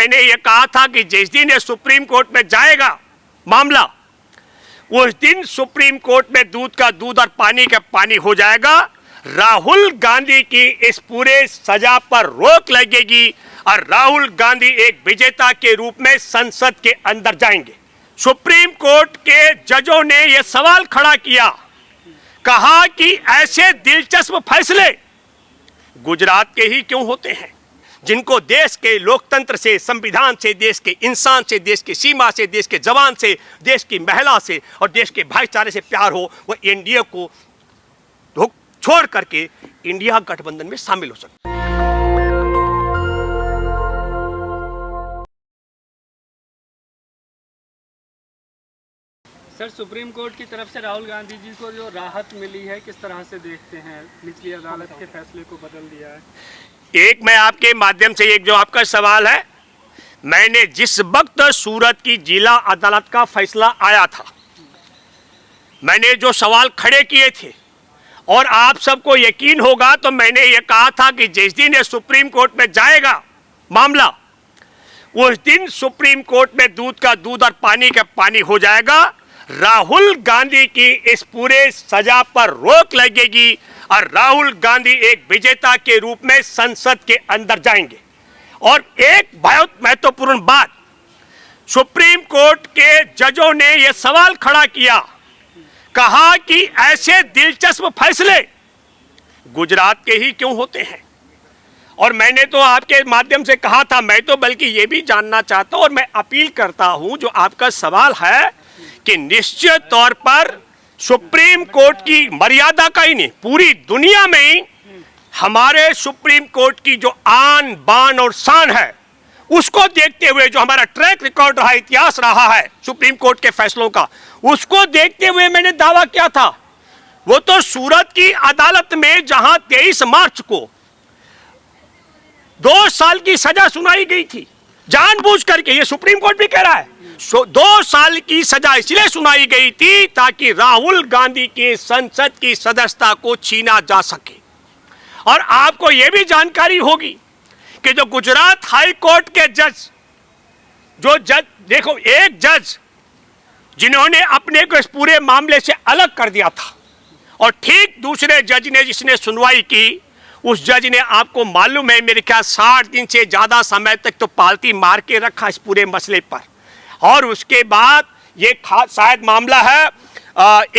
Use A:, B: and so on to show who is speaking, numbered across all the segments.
A: मैंने ये कहा था कि जिस दिन ये सुप्रीम कोर्ट में जाएगा मामला, उस दिन सुप्रीम कोर्ट में दूध का दूध और पानी का पानी हो जाएगा। राहुल गांधी की इस पूरे सजा पर रोक लगेगी और राहुल गांधी एक विजेता के रूप में संसद के अंदर जाएंगे। सुप्रीम कोर्ट के जजों ने यह सवाल खड़ा किया, कहा कि ऐसे दिलचस्प फैसले गुजरात के ही क्यों होते हैं, जिनको देश के लोकतंत्र से, संविधान से, देश के इंसान से, देश की सीमा से, देश के जवान से, देश की महिला से और देश के भाईचारे से प्यार हो, वो एनडीए को छोड़ करके इंडिया गठबंधन में शामिल हो सकते हैं।
B: सर, सुप्रीम कोर्ट की तरफ से राहुल गांधी जी को जो राहत मिली है, किस तरह से देखते हैं? निचली अदालत के फैसले को बदल दिया है।
A: एक मैं आपके माध्यम से, एक जो आपका सवाल है, मैंने जिस वक्त सूरत की जिला अदालत का फैसला आया था, मैंने जो सवाल खड़े किए थे और आप सबको यकीन होगा तो मैंने ये कहा था कि जिस दिन ये सुप्रीम कोर्ट में जाएगा मामला, उस दिन सुप्रीम कोर्ट में दूध का दूध और पानी का पानी हो जाएगा। राहुल गांधी की इस पूरे सजा पर रोक लगेगी और राहुल गांधी एक विजेता के रूप में संसद के अंदर जाएंगे। और एक बहुत महत्वपूर्ण बात, सुप्रीम कोर्ट के जजों ने यह सवाल खड़ा किया, कहा कि ऐसे दिलचस्प फैसले गुजरात के ही क्यों होते हैं। और मैंने तो आपके माध्यम से कहा था, मैं तो बल्कि ये भी जानना चाहता हूं और मैं अपील करता हूं, जो आपका सवाल है कि निश्चित तौर पर सुप्रीम कोर्ट की मर्यादा का ही नहीं, पूरी दुनिया में ही हमारे सुप्रीम कोर्ट की जो आन बान और शान है, उसको देखते हुए, जो हमारा ट्रैक रिकॉर्ड रहा, इतिहास रहा है सुप्रीम कोर्ट के फैसलों का, उसको देखते हुए मैंने दावा किया था। वो तो सूरत की अदालत में जहां 23 मार्च को 2 साल की सजा सुनाई गई थी, जानबूझ करके, ये सुप्रीम कोर्ट भी कह रहा है, 2 साल की सजा इसलिए सुनाई गई थी ताकि राहुल गांधी के संसद की सदस्यता को छीना जा सके। और आपको यह भी जानकारी होगी कि जो गुजरात हाई कोर्ट के जज देखो, एक जज जिन्होंने अपने को इस पूरे मामले से अलग कर दिया था, और ठीक दूसरे जज ने जिसने सुनवाई की, उस जज ने, आपको मालूम है, मेरे ख्याल 60 दिन से ज्यादा समय तक तो पालती मार के रखा इस पूरे मसले पर। और उसके बाद ये शायद मामला है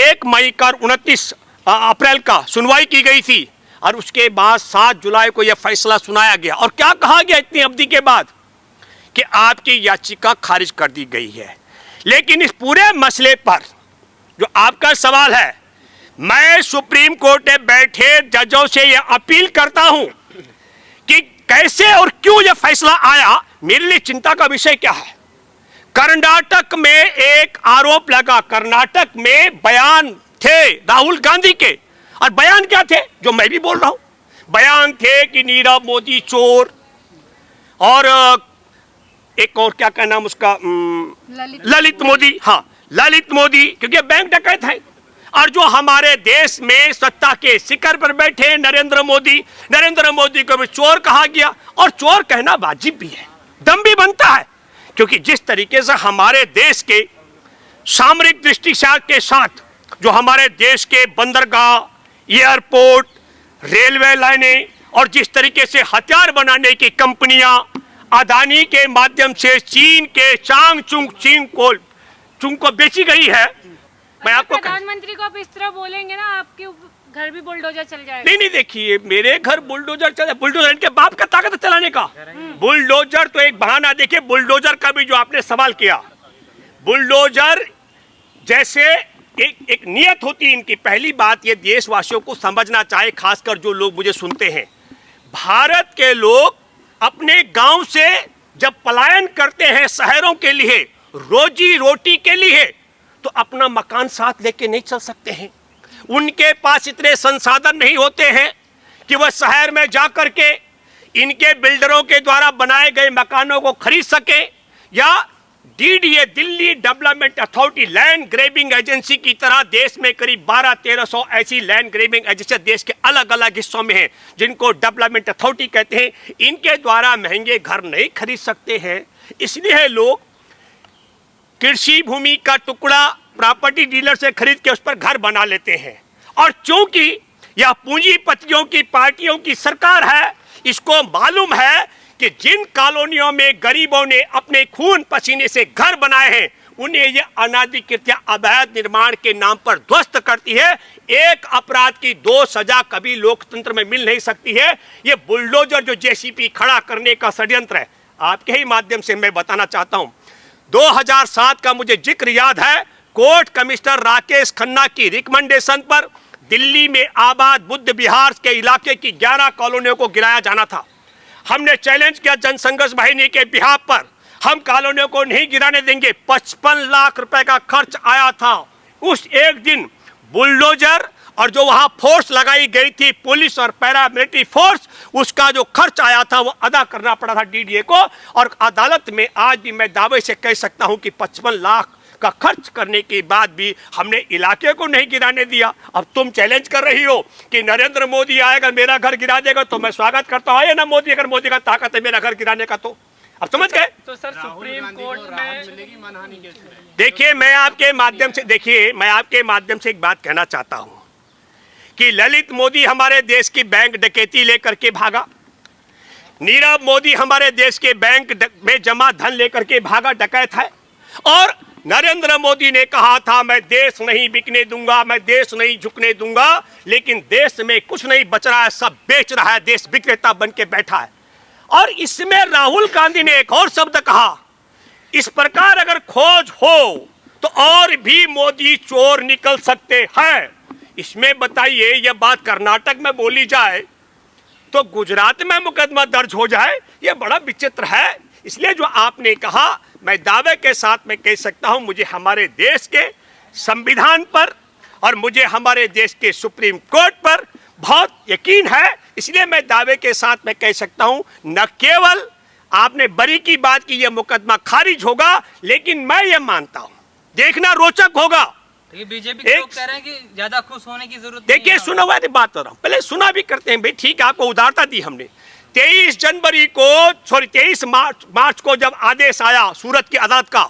A: 1 मई का 29 अप्रैल का सुनवाई की गई थी, और उसके बाद 7 जुलाई को यह फैसला सुनाया गया। और क्या कहा गया इतनी अवधि के बाद, कि आपकी याचिका खारिज कर दी गई है। लेकिन इस पूरे मसले पर जो आपका सवाल है, मैं सुप्रीम कोर्ट में बैठे जजों से यह अपील करता हूं कि कैसे और क्यों यह फैसला आया। मेरे लिए चिंता का विषय क्या है, कर्नाटक में एक आरोप लगा, कर्नाटक में बयान थे राहुल गांधी के, और बयान क्या थे, जो मैं भी बोल रहा हूं, बयान थे कि नीरव मोदी चोर, और एक और क्या का नाम उसका, ललित मोदी, हाँ ललित मोदी, क्योंकि बैंक डकैत है। और जो हमारे देश में सत्ता के शिखर पर बैठे नरेंद्र मोदी को भी चोर कहा गया। और चोर कहना वाजिब भी है, दम भी बनता है, क्योंकि जिस तरीके से हमारे देश के सामरिक दृष्टि के साथ जो हमारे देश के बंदरगाह, एयरपोर्ट, रेलवे लाइनें, और जिस तरीके से हथियार बनाने की कंपनियां अदानी के माध्यम से चीन के चीन को बेची गई है। मैं आपको,
C: प्रधानमंत्री को आप इस तरह बोलेंगे ना, आपके घर भी बुलडोजर चल जाएगा।
A: नहीं, देखिए, मेरे घर बुलडोजर चले, बुलडोजर इनके बाप का ताकत है चलाने का। बुलडोजर तो एक बहाना। देखिए, बुलडोजर का भी जो आपने सवाल किया, बुलडोजर जैसे एक नियत होती है इनकी। पहली बात ये देशवासियों को समझना चाहिए, खासकर जो लोग मुझे सुनते हैं, भारत के लोग अपने गांव से जब पलायन करते हैं शहरों के लिए, रोजी रोटी के लिए, तो अपना मकान साथ लेके नहीं चल सकते हैं। उनके पास इतने संसाधन नहीं होते हैं कि वह शहर में जाकर के इनके बिल्डरों के द्वारा बनाए गए मकानों को खरीद सके, या DDA Delhi development authority land grabbing agency की तरह देश में करीब 1200-1300 ऐसी लैंड ग्रेबिंग एजेंसी देश के अलग अलग हिस्सों में हैं जिनको डेवलपमेंट अथॉरिटी कहते हैं। इनके द्वारा महंगे घर नहीं खरीद सकते हैं, इसलिए लोग कृषि भूमि का टुकड़ा प्रॉपर्टी डीलर से खरीद के उस पर घर बना लेते हैं। और चूंकि यह पूंजीपतियों की पार्टियों की सरकार है, इसको मालूम है कि जिन कॉलोनियों में गरीबों ने अपने खून पसीने से घर बनाए हैं उन्हें यह अनाधिकृत या अवैध निर्माण के नाम पर ध्वस्त करती है। एक अपराध की 2 सजा कभी लोकतंत्र में मिल नहीं सकती है। यह बुलडोजर जो जेसीबी खड़ा करने का षड्यंत्र है, आपके ही माध्यम से मैं बताना चाहता हूं। 2007 का मुझे जिक्र याद है, कोर्ट कमिश्नर राकेश खन्ना की रिकमेंडेशन पर दिल्ली में आबाद बुद्ध विहार के इलाके की 11 कॉलोनियों को गिराया जाना था। हमने चैलेंज किया जनसंघर्ष वाहिनी के बिहाफ पर, हम कॉलोनियों को नहीं गिराने देंगे। 55 लाख रुपए का खर्च आया था। उस एक दिन बुलडोजर और जो वहां फोर्स लगाई गई थी पुलिस और पैरामिलिट्री फोर्स, उसका जो खर्च आया था वो अदा करना पड़ा था डीडीए को। और अदालत में आज भी मैं दावे से कह सकता हूं कि 55 लाख का खर्च करने के बाद भी हमने इलाके को नहीं गिराने दिया। अब तुम चैलेंज कर रही हो कि नरेंद्र मोदी आएगा मेरा घर गिरा देगा, तो मैं स्वागत करता हूं। ना मोदी, अगर मोदी का ताकत है मेरा घर गिराने का, तो अब समझ गए।
B: तो सर सुप्रीम कोर्ट में मिलेगी मानहानि केस में?
A: देखिए, मैं आपके माध्यम से एक बात कहना चाहता हूं कि ललित मोदी हमारे देश की बैंक डकैती लेकर के भागा, नीरव मोदी हमारे देश के बैंक में जमा धन लेकर के भागा, डकैत है। और नरेंद्र मोदी ने कहा था मैं देश नहीं बिकने दूंगा, मैं देश नहीं झुकने दूंगा, लेकिन देश में कुछ नहीं बच रहा है, सब बेच रहा है, देश विक्रेता बन के बैठा है। और इसमें राहुल गांधी ने एक और शब्द कहा, इस प्रकार अगर खोज हो तो और भी मोदी चोर निकल सकते हैं। इसमें बताइए, यह बात कर्नाटक में बोली जाए तो गुजरात में मुकदमा दर्ज हो जाए, यह बड़ा विचित्र है। इसलिए जो आपने कहा, मैं दावे के साथ में कह सकता हूं, मुझे हमारे देश के संविधान पर और मुझे हमारे देश के सुप्रीम कोर्ट पर बहुत यकीन है। इसलिए मैं दावे के साथ में कह सकता हूं, न केवल आपने बरी की बात की, यह मुकदमा खारिज होगा, लेकिन मैं यह मानता हूं, देखना रोचक होगा।
D: बीजेपी के लोग कह रहे हैं कि ज्यादा खुश होने की जरूरत नहीं है।
A: देखिए, सुना हुआ बात कर रहा हूं, पहले सुना भी करते हैं भाई, ठीक है, आपको उदारता दी हमने। 23 मार्च को जब आदेश आया सूरत की अदालत का,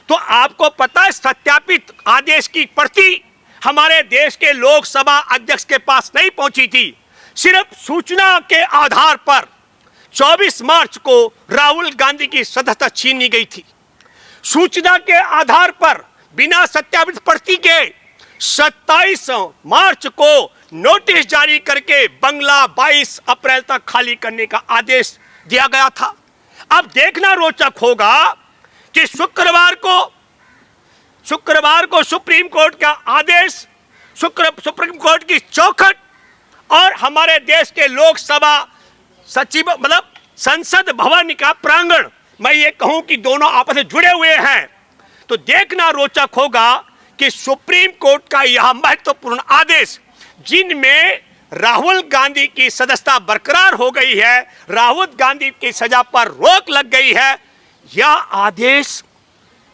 A: तो आपको पता है सत्यापित आदेश की प्रति हमारे देश के लोकसभा अध्यक्ष के पास नहीं पहुंची थी। सिर्फ सूचना के आधार पर 24 मार्च को राहुल गांधी की सदस्यता छीनी गई थी। सूचना के आधार पर बिना सत्यापित प्रति के 27 मार्च को नोटिस जारी करके बंगला 22 अप्रैल तक खाली करने का आदेश दिया गया था। अब देखना रोचक होगा कि शुक्रवार को सुप्रीम कोर्ट का आदेश, सुप्रीम कोर्ट की चौखट और हमारे देश के लोकसभा सचिव मतलब संसद भवन का प्रांगण, मैं ये कहूं कि दोनों आपस में जुड़े हुए हैं। तो देखना रोचक होगा कि सुप्रीम कोर्ट का यह महत्वपूर्ण आदेश, जिनमें राहुल गांधी की सदस्यता बरकरार हो गई है, राहुल गांधी की सजा पर रोक लग गई है, यह आदेश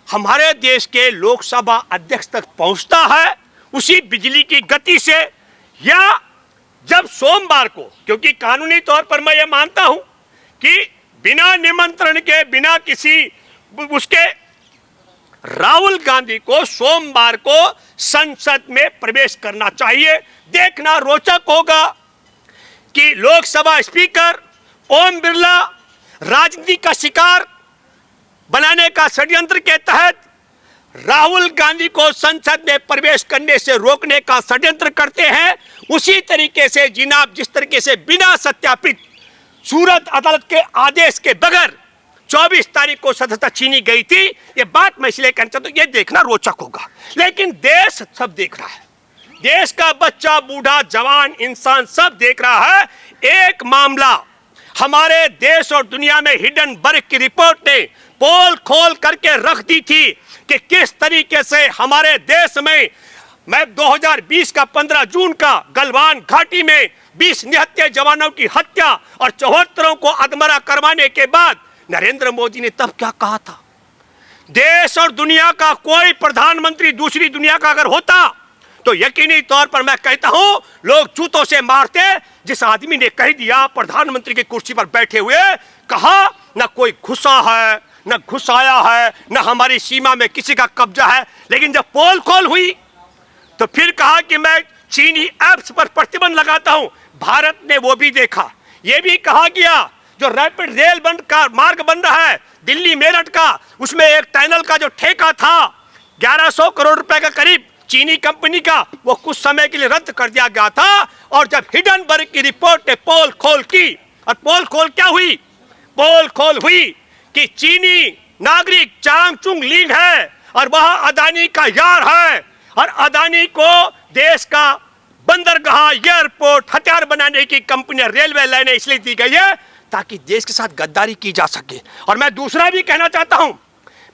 A: हमारे देश के लोकसभा अध्यक्ष तक पहुंचता है उसी बिजली की गति से, या जब सोमवार को, क्योंकि कानूनी तौर पर मैं यह मानता हूं कि बिना निमंत्रण के, बिना किसी उसके, राहुल गांधी को सोमवार को संसद में प्रवेश करना चाहिए। देखना रोचक होगा कि लोकसभा स्पीकर ओम बिरला राजनीति का शिकार बनाने का षड्यंत्र के तहत राहुल गांधी को संसद में प्रवेश करने से रोकने का षड्यंत्र करते हैं। उसी तरीके से जिस तरीके से बिना सत्यापित सूरत अदालत के आदेश के बगैर 24 तारीख को सदस्यता छीनी गई थी। ये बात मैं इसलिए कहना चाहता हूं, ये देखना रोचक होगा, लेकिन देश सब देख रहा है, देश का बच्चा, बूढ़ा, जवान, इंसान सब देख रहा है। एक मामला हमारे देश और दुनिया में हिडनबर्ग की रिपोर्ट ने पोल खोल करके रख दी थी कि किस तरीके से हमारे देश में 2020 का 15 जून का गलवान घाटी में 20 निहत्थे जवानों की हत्या और 74 को अधमरा करवाने के बाद नरेंद्र मोदी ने तब क्या कहा था? देश और दुनिया का कोई प्रधानमंत्री दूसरी दुनिया का अगर होता तो यकीनी तौर पर मैं कहता हूं लोग जूतों से मारते। जिस आदमी ने कह दिया प्रधानमंत्री की कुर्सी पर बैठे हुए, कहा न कोई घुसा है न घुसाया है न हमारी सीमा में किसी का कब्जा है, लेकिन जब पोल खोल हुई तो फिर कहा कि मैं चीनी ऐप्स पर प्रतिबंध लगाता हूं। भारत ने वो भी देखा। यह भी कहा गया जो रैपिड रेल का मार्ग बन रहा है दिल्ली मेरठ का, उसमें एक टनल का जो ठेका था 1100 करोड़ रुपए का करीब चीनी कंपनी का, वो कुछ समय के लिए रद्द कर दिया गया था। और जब हिडनबर्ग की रिपोर्ट ने पोल खोल की, और पोल खोल क्या हुई? पोल खोल हुई कि चीनी नागरिक चांग चुंग लीग है और वह अदानी का यार है, और अदानी को देश का बंदरगाह, एयरपोर्ट, हथियार बनाने की कंपनियां, रेलवे लाइनें इसलिए दी गई है ताकि देश के साथ गद्दारी की जा सके। और मैं दूसरा भी कहना चाहता हूं,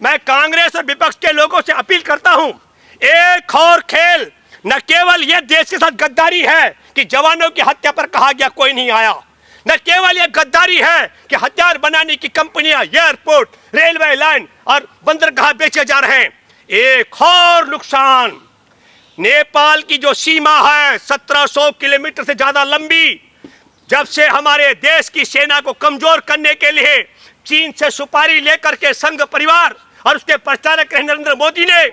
A: मैं कांग्रेस और विपक्ष के लोगों से अपील करता हूं, एक और खेल न केवल यह देश के साथ गद्दारी है कि जवानों की हत्या पर कहा गया कोई नहीं आया, न केवल यह गद्दारी है कि हथियार बनाने की कंपनियां, एयरपोर्ट, रेलवे लाइन और बंदरगाह बेचे जा रहे हैं। एक और नुकसान, नेपाल की जो सीमा है 1700 किलोमीटर से ज्यादा लंबी, जब से हमारे देश की सेना को कमजोर करने के लिए चीन से सुपारी लेकर के संघ परिवार और उसके प्रचारक नरेंद्र मोदी ने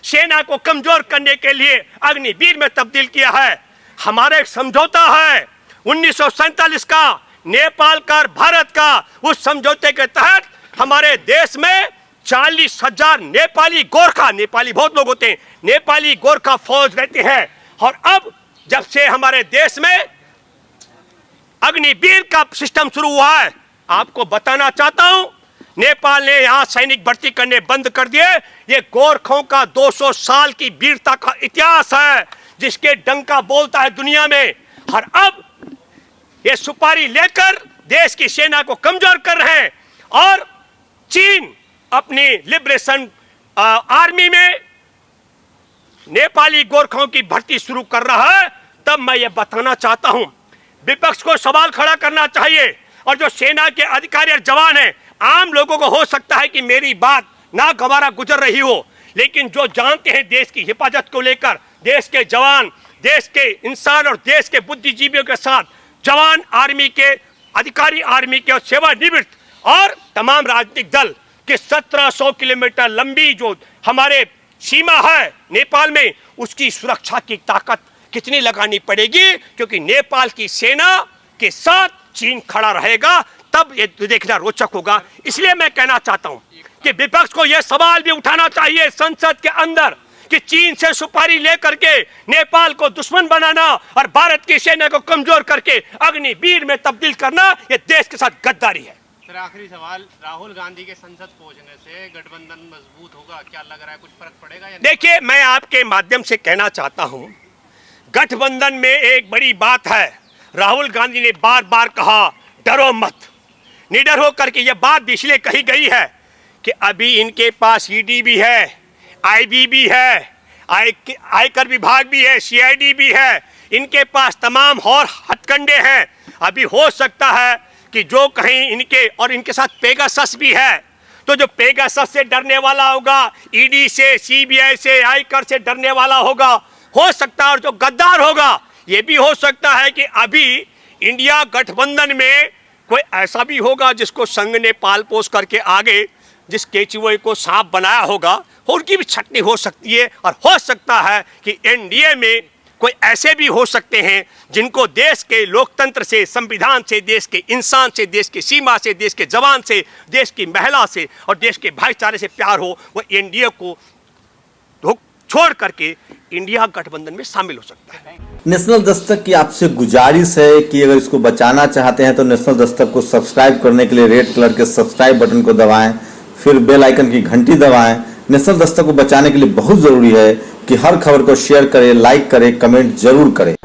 A: सेना को कमजोर करने के लिए अग्निवीर में तब्दील किया है। हमारा एक समझौता है 1947 का, नेपाल का और भारत का। उस समझौते के तहत हमारे देश में 40,000 नेपाली गोरखा, नेपाली बहुत लोग होते हैं, नेपाली गोरखा फौज रहते हैं। और अब जब से हमारे देश में अग्निवीर का सिस्टम शुरू हुआ है, आपको बताना चाहता हूं, नेपाल ने यहां सैनिक भर्ती करने बंद कर दिए। ये गोरखों का 200 साल की वीरता का इतिहास है जिसके डंका बोलता है दुनिया में। और अब ये सुपारी लेकर देश की सेना को कमजोर कर रहे हैं, और चीन अपनी लिबरेशन आर्मी में नेपाली गोरखों की भर्ती शुरू कर रहा है। तब मैं ये बताना चाहता हूं, विपक्ष को सवाल खड़ा करना चाहिए, और जो सेना के अधिकारी और जवान हैं, आम लोगों को हो सकता है कि मेरी बात ना गवारा गुजर रही हो, लेकिन जो जानते हैं देश की हिफाजत को लेकर, देश के जवान, देश के इंसान और देश के बुद्धिजीवियों के साथ जवान आर्मी के, अधिकारी आर्मी के और सेवानिवृत्त और तमाम राजनीतिक दल के 1700 किलोमीटर लंबी जो हमारे सीमा है नेपाल में, उसकी सुरक्षा की ताकत कितनी लगानी पड़ेगी, क्योंकि नेपाल की सेना के साथ चीन खड़ा रहेगा, तब ये देखना रोचक होगा। इसलिए मैं कहना चाहता हूं कि विपक्ष को यह सवाल भी उठाना चाहिए संसद के अंदर कि चीन से सुपारी लेकर के नेपाल को दुश्मन बनाना और भारत की सेना को कमजोर करके अग्निवीर में तब्दील करना, यह देश के साथ गद्दारी है।
E: सर, आखिरी सवाल, राहुल गांधी के संसद पहुंचने से गठबंधन मजबूत होगा, क्या लग रहा है, कुछ फर्क पड़ेगा या नहीं?
A: देखिए, मैं आपके माध्यम से कहना चाहता हूं, गठबंधन में एक बड़ी बात है। राहुल गांधी ने बार बार कहा डरो मत, निडर होकर के। यह बात भी इसलिए कही गई है कि अभी इनके पास ईडी भी है, आईबी भी है, आयकर विभाग भी है, सीआईडी भी है, इनके पास तमाम और हथकंडे हैं। अभी हो सकता है कि जो कहीं इनके, और इनके साथ पेगासस भी है, तो जो पेगासस से डरने वाला होगा, ईडी से, सीबीआई से, आयकर से डरने वाला होगा, हो सकता है। और जो गद्दार होगा, ये भी हो सकता है कि अभी इंडिया गठबंधन में कोई ऐसा भी होगा जिसको संघ ने पाल पोस करके आगे जिस केचुए को सांप बनाया होगा, उनकी भी छटनी हो सकती है। और हो सकता है कि एनडीए में कोई ऐसे भी हो सकते हैं जिनको देश के लोकतंत्र से, संविधान से, देश के इंसान से, देश की सीमा से, देश के जवान से, देश की महिला से और देश के भाईचारे से प्यार हो, वो एनडीए को छोड़ करके इंडिया गठबंधन में शामिल हो सकता है।
F: नेशनल दस्तक की आपसे गुजारिश है कि अगर इसको बचाना चाहते हैं तो नेशनल दस्तक को सब्सक्राइब करने के लिए रेड कलर के सब्सक्राइब बटन को दबाएं, फिर बेल आइकन की घंटी दबाएं। नेशनल दस्तक को बचाने के लिए बहुत जरूरी है कि हर खबर को शेयर करें, लाइक करें, कमेंट जरूर करें।